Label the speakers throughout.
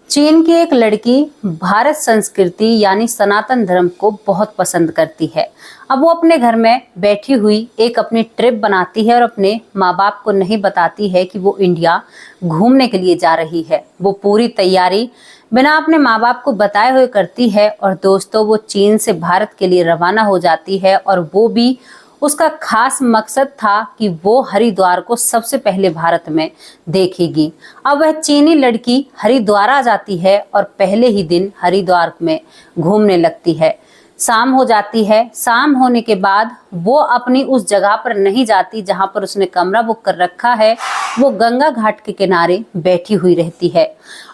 Speaker 1: चीन की एक लड़की भारत संस्कृति यानी सनातन धर्म को बहुत पसंद करती है। अब वो अपने घर में बैठी हुई एक अपनी ट्रिप बनाती है और अपने माँ बाप को नहीं बताती है कि वो इंडिया घूमने के लिए जा रही है। वो पूरी तैयारी बिना अपने माँ बाप को बताए हुए करती है और दोस्तों वो चीन से भारत के लिए रवाना हो जाती है और वो भी उसका खास मकसद था कि वो हरिद्वार को सबसे पहले भारत में देखेगी। अब वह चीनी लड़की हरिद्वार आ जाती है और पहले ही दिन हरिद्वार में घूमने लगती है। शाम हो जाती है। शाम होने के बाद वो अपनी उस जगह पर नहीं जाती जहां पर उसने कमरा बुक कर रखा है। वो गंगा घाट के किनारे बैठी हुई रहती है।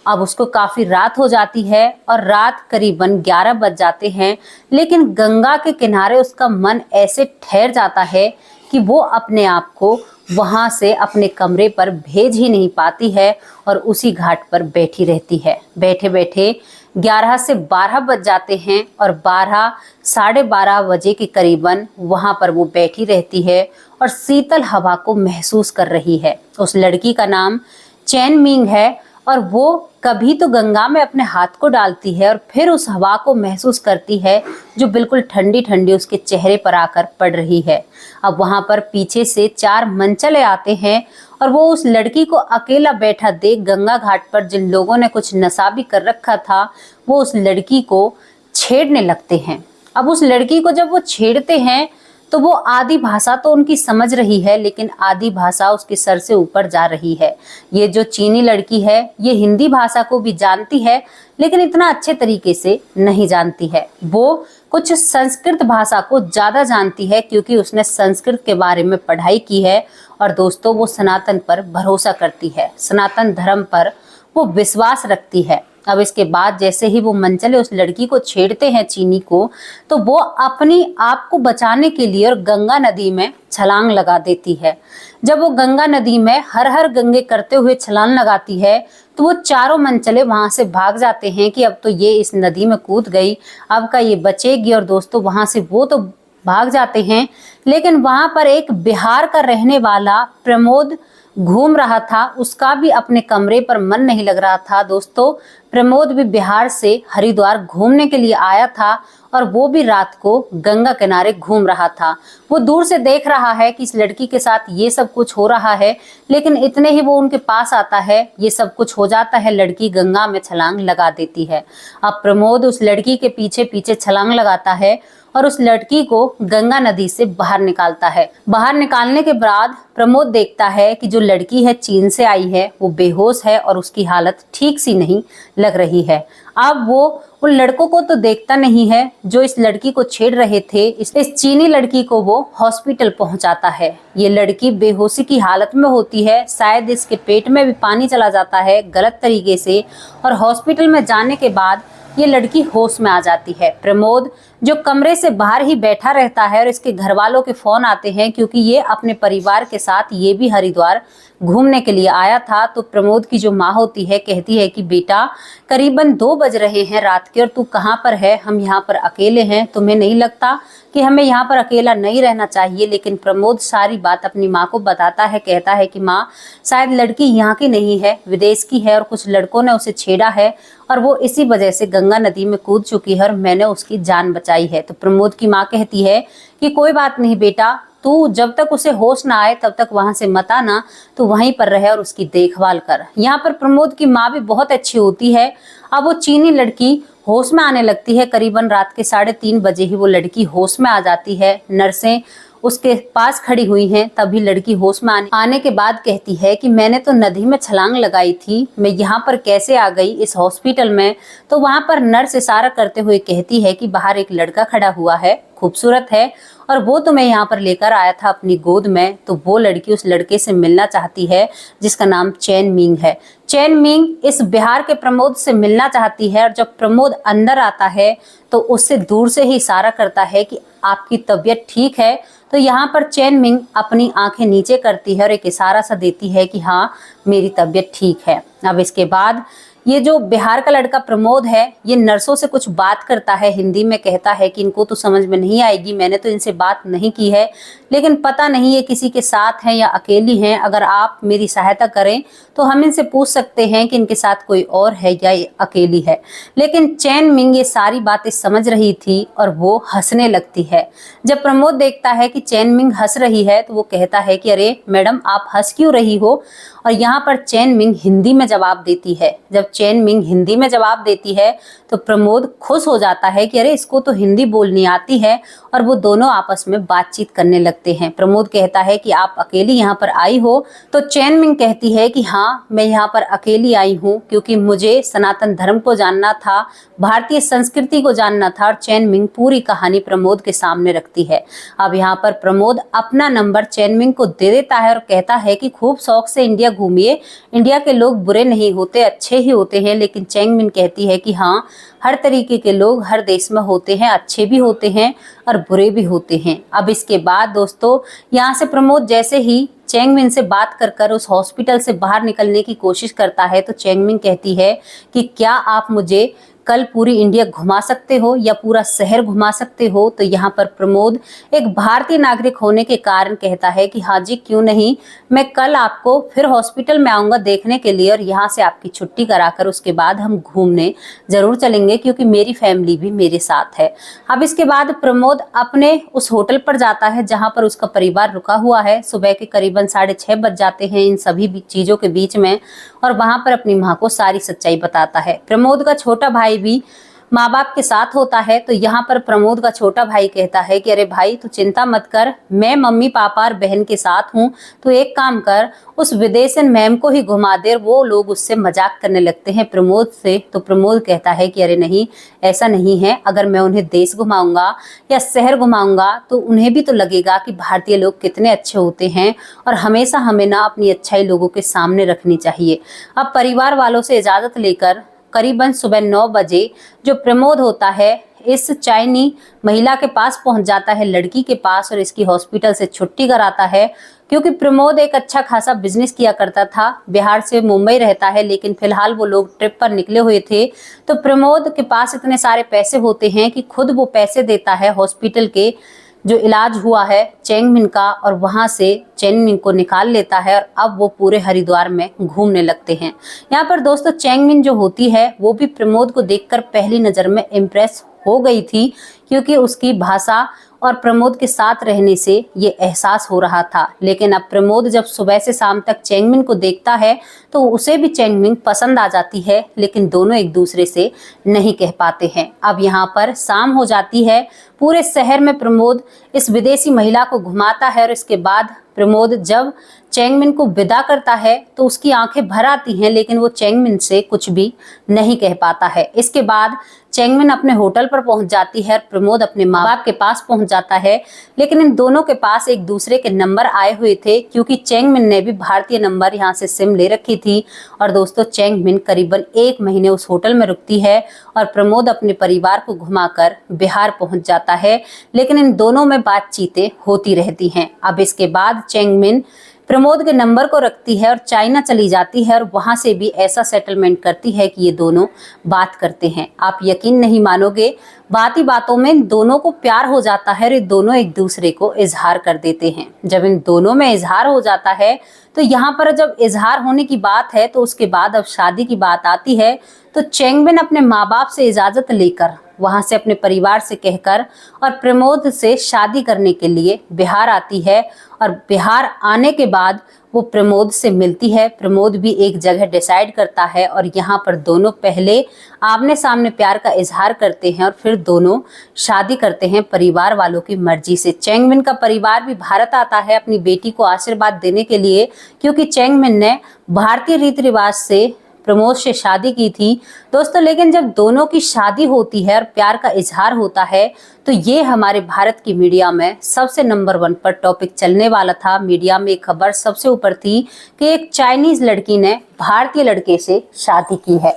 Speaker 1: अब उसको काफी रात हो जाती है और रात करीबन 11 बज जाते हैं, लेकिन गंगा के किनारे उसका मन ऐसे ठहर जाता है कि वो अपने आप को वहां से अपने कमरे पर भेज ही नहीं पाती है और उसी घाट पर बैठी रहती है। बैठे बैठे 11 से 12 बज जाते हैं और 12 साढ़े 12 बजे के करीबन वहां पर वो बैठी रहती है और शीतल हवा को महसूस कर रही है। उस लड़की का नाम चैन मिंग है और वो कभी तो गंगा में अपने हाथ को डालती है और फिर उस हवा को महसूस करती है जो बिल्कुल ठंडी ठंडी उसके चेहरे पर आकर पड़ रही है। अब वहां पर पीछे से 4 मनचले आते हैं और वो उस लड़की को अकेला बैठा देख गंगा घाट पर जिन लोगों ने कुछ नशा भी कर रखा था वो उस लड़की को छेड़ने लगते हैं। अब उस लड़की को जब वो छेड़ते हैं तो वो आधी भाषा तो उनकी समझ रही है, लेकिन आधी भाषा उसके सर से ऊपर जा रही है। ये जो चीनी लड़की है ये हिंदी भाषा को भी जानती है, लेकिन इतना अच्छे तरीके से नहीं जानती है। वो कुछ संस्कृत भाषा को ज्यादा जानती है क्योंकि उसने संस्कृत के बारे में पढ़ाई की है और दोस्तों वो सनातन पर भरोसा करती है, सनातन धर्म पर वो विश्वास रखती है। अब इसके बाद जैसे ही वो मनचले उस लड़की को छेड़ते हैं चीनी को, तो वो अपनी आप को बचाने के लिए और गंगा नदी में छलांग लगा देती है। जब वो गंगा नदी में हर हर गंगे करते हुए छलांग लगाती है तो वो चारों मनचले वहां से भाग जाते हैं कि अब तो ये इस नदी में कूद गई, अब का ये बचेगी। और दोस्तों वहां से वो तो भाग जाते हैं, लेकिन वहां पर एक बिहार का रहने वाला प्रमोद घूम रहा था। उसका भी अपने कमरे पर मन नहीं लग रहा था। दोस्तों प्रमोद भी बिहार से हरिद्वार घूमने के लिए आया था और वो भी रात को गंगा किनारे घूम रहा था। वो दूर से देख रहा है कि इस लड़की के साथ ये सब कुछ हो रहा है, लेकिन इतने ही वो उनके पास आता है, ये सब कुछ हो जाता है, लड़की गंगा में छलांग लगा देती है। अब प्रमोद उस लड़की के पीछे पीछे छलांग लगाता है और उस लड़की को गंगा नदी से बाहर निकालता है। बाहर निकालने के बाद प्रमोद देखता है कि जो लड़की है चीन से आई है वो बेहोश है और उसकी हालत ठीक सी नहीं लग रही है। अब वो उन लड़कों को तो देखता नहीं है जो इस लड़की को छेड़ रहे थे। इस चीनी लड़की को वो हॉस्पिटल पहुंचाता है। ये लड़की बेहोशी की हालत में होती है, शायद इसके पेट में भी पानी चला जाता है गलत तरीके से, और हॉस्पिटल में जाने के बाद ये लड़की होश में आ जाती है। प्रमोद जो कमरे से बाहर ही बैठा रहता है और इसके घर वालों के फोन आते हैं क्योंकि ये अपने परिवार के साथ ये भी हरिद्वार घूमने के लिए आया था। तो प्रमोद की जो माँ होती है कहती है कि बेटा करीबन 2 बज रहे हैं रात के और तू कहाँ पर है, हम यहाँ पर अकेले हैं, तुम्हें नहीं लगता कि हमें यहाँ पर अकेला नहीं रहना चाहिए। लेकिन प्रमोद सारी बात अपनी माँ को बताता है, कहता है कि माँ शायद लड़की यहाँ की नहीं है, विदेश की है और कुछ लड़कों ने उसे छेड़ा है और वो इसी वजह से गंगा नदी में कूद चुकी है और मैंने उसकी जान बचाई है। तो प्रमोद की माँ कहती है कि कोई बात नहीं बेटा, तू जब तक उसे होश ना आए तब तक वहां से मत आना, तो वहीं पर रहे और उसकी देखभाल कर। यहाँ पर प्रमोद की माँ भी बहुत अच्छी होती है। अब वो चीनी लड़की होश में आने लगती है। करीबन रात के 3:30 बजे ही वो लड़की होश में आ जाती है। नर्सें उसके पास खड़ी हुई हैं, तभी लड़की होश में आने के बाद कहती है कि मैंने तो नदी में छलांग लगाई थी, मैं यहाँ पर कैसे आ गई इस हॉस्पिटल में। तो वहां पर नर्स इशारा करते हुए कहती है कि बाहर एक लड़का खड़ा हुआ है, खूबसूरत है और वो तुम्हें यहाँ पर लेकर आया था अपनी गोद में। तो वो लड़की उस लड़के से मिलना चाहती है जिसका नाम चैन मिंग है। चैन मिंग इस बिहार के प्रमोद से मिलना चाहती है और जब प्रमोद अंदर आता है तो उससे दूर से ही इशारा करता है कि आपकी तबीयत ठीक है। तो यहाँ पर चैन मिंग अपनी आंखें नीचे करती है और एक इशारा सा देती है कि हाँ मेरी तबीयत ठीक है। अब इसके बाद ये जो बिहार का लड़का प्रमोद है, ये नर्सों से कुछ बात करता है हिंदी में, कहता है कि इनको तो समझ में नहीं आएगी, मैंने तो इनसे बात नहीं की है, लेकिन पता नहीं ये किसी के साथ हैं या अकेली हैं। अगर आप मेरी सहायता करें तो हम इनसे पूछ सकते हैं कि इनके साथ कोई और है या ये अकेली है। लेकिन चैन मिंग ये सारी बातें समझ रही थी और वो हंसने लगती है। जब प्रमोद देखता है कि चैन मिंग हंस रही है तो वो कहता है कि अरे मैडम, आप हंस क्यों रही हो? और यहाँ पर चैन मिंग हिंदी में जवाब देती है। जब चैन मिंग हिंदी में जवाब देती है तो प्रमोद खुश हो जाता है कि अरे इसको तो हिंदी बोलनी आती है, और वो दोनों आपस में बातचीत करने लगते हैं। प्रमोद कहता है कि आप अकेली यहाँ पर आई हो? तो चैन मिंग कहती है कि हाँ, मैं यहाँ पर अकेली आई हूँ क्योंकि मुझे सनातन धर्म को जानना था, भारतीय संस्कृति को जानना था। और चैन मिंग पूरी कहानी प्रमोद के सामने रखती है। अब यहाँ पर प्रमोद अपना नंबर चैन मिंग को दे देता है और कहता है कि खूब शौक से इंडिया घूमिए, इंडिया के लोग बुरे नहीं होते, अच्छे ही होते हैं। लेकिन चैन मिंग कहती है कि हाँ, हर तरीके के लोग हर देश में होते हैं, अच्छे भी होते हैं और बुरे भी होते हैं। अब इसके बाद दोस्तों, यहाँ से प्रमोद जैसे ही चैंग मिन से बात कर उस हॉस्पिटल से बाहर निकलने की कोशिश करता है तो चैंग मिन कहती है कि क्या आप मुझे कल पूरी इंडिया घुमा सकते हो या पूरा शहर घुमा सकते हो? तो यहाँ पर प्रमोद एक भारतीय नागरिक होने के कारण कहता है कि हाँ जी, क्यों नहीं, मैं कल आपको फिर हॉस्पिटल में आऊँगा देखने के लिए और यहाँ से आपकी छुट्टी कराकर उसके बाद हम घूमने जरूर चलेंगे क्योंकि मेरी फैमिली भी मेरे साथ है। अब इसके बाद प्रमोद अपने उस होटल पर जाता है जहाँ पर उसका परिवार रुका हुआ है। सुबह के करीबन 6:30 बज जाते हैं इन सभी चीज़ों के बीच में, और वहाँ पर अपनी माँ को सारी सच्चाई बताता है। प्रमोद का छोटा भाई भी माँ बाप के साथ होता है। तो यहाँ पर प्रमोद का छोटा भाई कहता है कि अरे भाई, तू चिंता मत कर, मैं मम्मी पापा और बहन के साथ हूँ, तो एक काम कर, उस विदेशन मैम को ही घुमा दे। वो लोग उससे मजाक करने लगते हैं प्रमोद से। तो प्रमोद कहता है कि अरे नहीं, ऐसा नहीं है, अगर मैं उन्हें देश घुमाऊंगा या शहर घुमाऊंगा तो उन्हें भी तो लगेगा कि भारतीय लोग कितने अच्छे होते हैं, और हमेशा हमें ना अपनी अच्छाई लोगों के सामने रखनी चाहिए। अब परिवार वालों से इजाजत लेकर करीबन सुबह 9 बजे जो प्रमोद होता है इस चाइनी महिला के पास पहुंच जाता है, लड़की के पास, और इसकी हॉस्पिटल से छुट्टी कराता है। क्योंकि प्रमोद एक अच्छा खासा बिजनेस किया करता था, बिहार से मुंबई रहता है, लेकिन फिलहाल वो लोग ट्रिप पर निकले हुए थे। तो प्रमोद के पास इतने सारे पैसे होते हैं कि खुद वो पैसे देता है हॉस्पिटल के जो इलाज हुआ है चैंग मिन का, और वहां से चैंग मिन को निकाल लेता है और अब वो पूरे हरिद्वार में घूमने लगते हैं। यहाँ पर दोस्तों चैंग मिन जो होती है वो भी प्रमोद को देखकर पहली नजर में इम्प्रेस हो गई थी, क्योंकि उसकी भाषा और प्रमोद के साथ रहने से ये एहसास हो रहा था। लेकिन अब प्रमोद जब सुबह से शाम तक चैंग मिन को देखता है तो उसे भी चैंग मिन पसंद आ जाती है, लेकिन दोनों एक दूसरे से नहीं कह पाते हैं। अब यहाँ पर शाम हो जाती है, पूरे शहर में प्रमोद इस विदेशी महिला को घुमाता है, और इसके बाद प्रमोद जब चैंग मिन को विदा करता है तो उसकी आंखें भर आती हैं, लेकिन वो चैंग मिन से कुछ भी नहीं कह पाता है। इसके बाद चैंग मिन अपने होटल पर पहुंच जाती है और प्रमोद अपने माँ बाप के पास पहुंच जाता है। लेकिन इन दोनों के पास एक दूसरे के नंबर आए हुए थे, क्योंकि चैंग मिन ने भी भारतीय नंबर यहाँ से सिम ले रखी थी। और दोस्तों चैंग मिन करीबन 1 महीने उस होटल में रुकती है और प्रमोद अपने परिवार को घुमाकर बिहार पहुंच जाता है। लेकिन इन दोनों में बातचीतें होती रहती हैं। अब इसके बाद चैंग मिन प्रमोद के नंबर को रखती है और चाइना चली जाती है, और वहां से भी ऐसा सेटलमेंट करती है कि ये दोनों बात करते हैं। आप यकीन नहीं मानोगे, बात ही बातों में इन दोनों को प्यार हो जाता है और ये दोनों एक दूसरे को इजहार कर देते हैं। जब इन दोनों में इजहार हो जाता है तो यहाँ पर जब इजहार होने की बात है तो उसके बाद अब शादी की बात आती है। तो चैंग मिन अपने माँ बाप से इजाजत लेकर, वहां से अपने परिवार से कहकर और प्रमोद से शादी करने के लिए बिहार आती है। और बिहार आने के बाद वो प्रमोद से मिलती है। प्रमोद भी एक जगह डिसाइड करता है और यहाँ पर दोनों पहले आमने सामने प्यार का इजहार करते हैं और फिर दोनों शादी करते हैं परिवार वालों की मर्जी से। चैंग मिन का परिवार भी भारत आता है अपनी बेटी को आशीर्वाद देने के लिए, क्योंकि चैंग मिन ने भारतीय रीति रिवाज से प्रमोद से शादी की थी दोस्तों। लेकिन जब दोनों की शादी होती है और प्यार का इजहार होता है तो ये हमारे भारत की मीडिया में सबसे नंबर 1 पर टॉपिक चलने वाला था। मीडिया में एक खबर सबसे ऊपर थी कि एक चाइनीज लड़की ने भारतीय लड़के से शादी की है।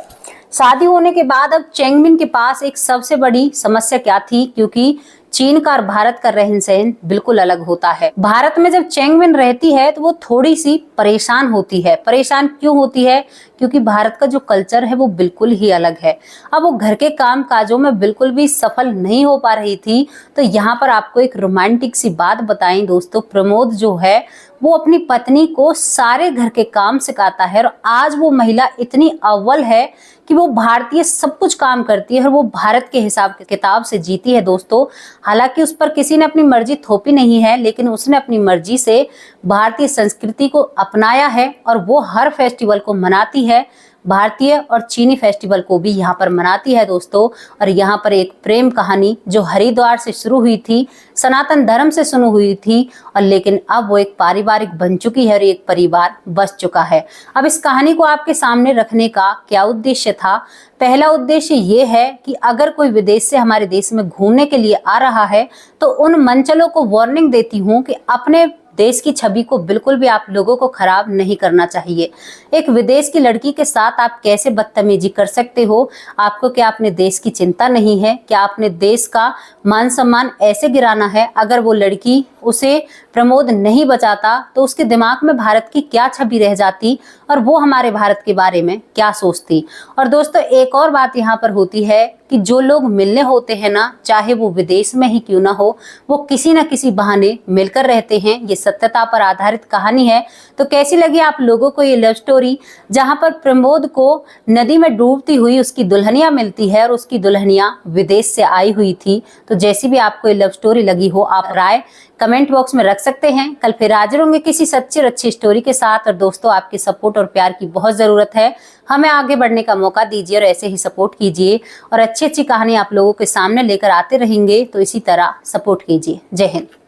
Speaker 1: शादी होने के बाद अब चैंग मिन के पास एक सबसे बड़ी समस्या क्या थी, क्योंकि चीन का और भारत का रहन सहन बिल्कुल अलग होता है। भारत में जब चैंगवेन रहती है तो वो थोड़ी सी परेशान होती है। परेशान क्यों होती है? क्योंकि भारत का जो कल्चर है वो बिल्कुल ही अलग है। अब वो घर के काम काजों में बिल्कुल भी सफल नहीं हो पा रही थी। तो यहाँ पर आपको एक रोमांटिक सी बात बताएं दोस्तों, प्रमोद जो है वो अपनी पत्नी को सारे घर के काम सिखाता है और आज वो महिला इतनी अव्वल है कि वो भारतीय सब कुछ काम करती है और वो भारत के हिसाब किताब से जीती है दोस्तों। हालांकि उस पर किसी ने अपनी मर्जी थोपी नहीं है, लेकिन उसने अपनी मर्जी से भारतीय संस्कृति को अपनाया है और वो हर फेस्टिवल को मनाती है। भारतीय और चीनी फेस्टिवल को भी यहाँ पर मनाती है दोस्तों। और यहाँ पर एक प्रेम कहानी जो हरिद्वार से शुरू हुई थी, सनातन धर्म से शुरू हुई थी, और लेकिन अब वो एक पारिवारिक बन चुकी है और एक परिवार बस चुका है। अब इस कहानी को आपके सामने रखने का क्या उद्देश्य था? पहला उद्देश्य ये है कि अगर कोई विदेश से हमारे देश में घूमने के लिए आ रहा है तो उन मंचलों को वार्निंग देती हूँ कि अपने देश की छवि को बिल्कुल भी आप लोगों को खराब नहीं करना चाहिए। एक विदेश की लड़की के साथ आप कैसे बदतमीजी कर सकते हो? आपको क्या अपने देश की चिंता नहीं है? क्या अपने देश का मान सम्मान ऐसे गिराना है? अगर वो लड़की उसे प्रमोद नहीं बचाता तो उसके दिमाग में भारत की क्या छवि रह जाती और वो हमारे भारत के बारे में क्या सोचती। और दोस्तों एक और बात यहाँ पर होती है कि जो लोग मिलने होते हैं ना, चाहे वो विदेश में ही क्यों ना हो, वो किसी न किसी बहाने मिलकर रहते हैं। ये सत्यता पर आधारित कहानी है। तो कैसी लगी आप लोगों को ये लव स्टोरी, जहां पर प्रमोद को नदी में डूबती हुई उसकी दुल्हनिया मिलती है और उसकी दुल्हनिया विदेश से आई हुई थी। तो जैसी भी आपको ये लव स्टोरी लगी हो, आप राय कमेंट बॉक्स में रख सकते हैं। कल फिर हाजिर होंगे किसी सच्ची और अच्छी स्टोरी के साथ। और दोस्तों आपके सपोर्ट और प्यार की बहुत जरूरत है। हमें आगे बढ़ने का मौका दीजिए और ऐसे ही सपोर्ट कीजिए और अच्छी अच्छी कहानी आप लोगों के सामने लेकर आते रहेंगे। तो इसी तरह सपोर्ट कीजिए। जय हिंद।